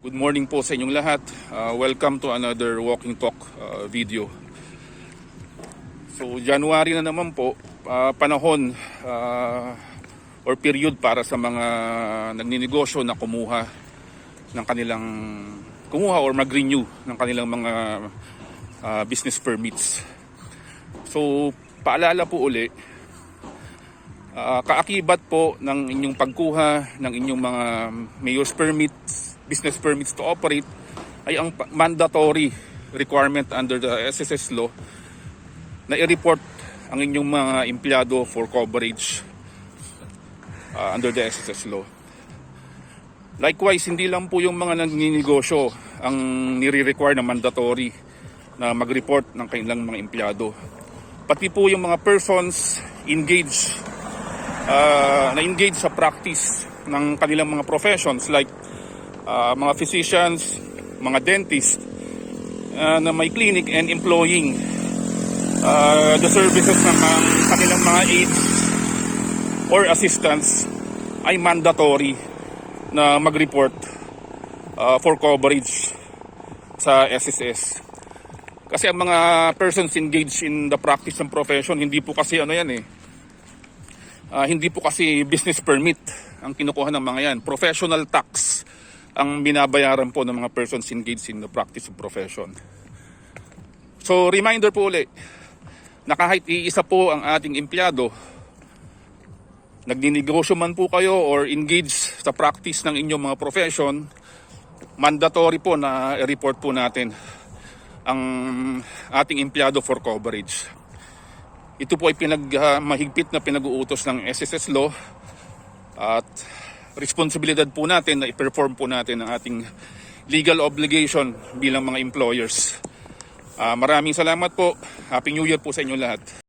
Good morning po sa inyong lahat. Welcome to another walking talk video. So January na naman po, panahon or period para sa mga nagninegosyo na kumuha or mag-renew ng kanilang mga business permits. So paalala po uli, kaakibat po ng inyong pagkuha ng inyong mga mayor's permits, business permits to operate ay ang mandatory requirement under the SSS law na i-report ang inyong mga empleyado for coverage under the SSS law. Likewise, hindi lang po yung mga nagninegosyo ang nire-require na mandatory na mag-report ng kanilang mga empleyado. Pati po yung mga persons na engage sa practice ng kanilang mga professions like mga physicians, mga dentists na may clinic and employing the services ng kanilang mga aides or assistants ay mandatory na mag-report for coverage sa SSS. Kasi ang mga persons engaged in the practice ng profession, hindi po kasi hindi po kasi business permit ang kinukuha ng mga yan. Professional tax ang binabayaran po ng mga persons engaged in the practice of profession. So reminder po ulit na kahit iisa po ang ating empleyado, nagninegosyo man po kayo or engaged sa practice ng inyong mga profession, mandatory po na i-report po natin ang ating empleyado for coverage. Ito po ay mahigpit na pinag-uutos ng SSS law at responsibilidad po natin na i-perform po natin ang ating legal obligation bilang mga employers. Maraming salamat po. Happy New Year po sa inyo lahat.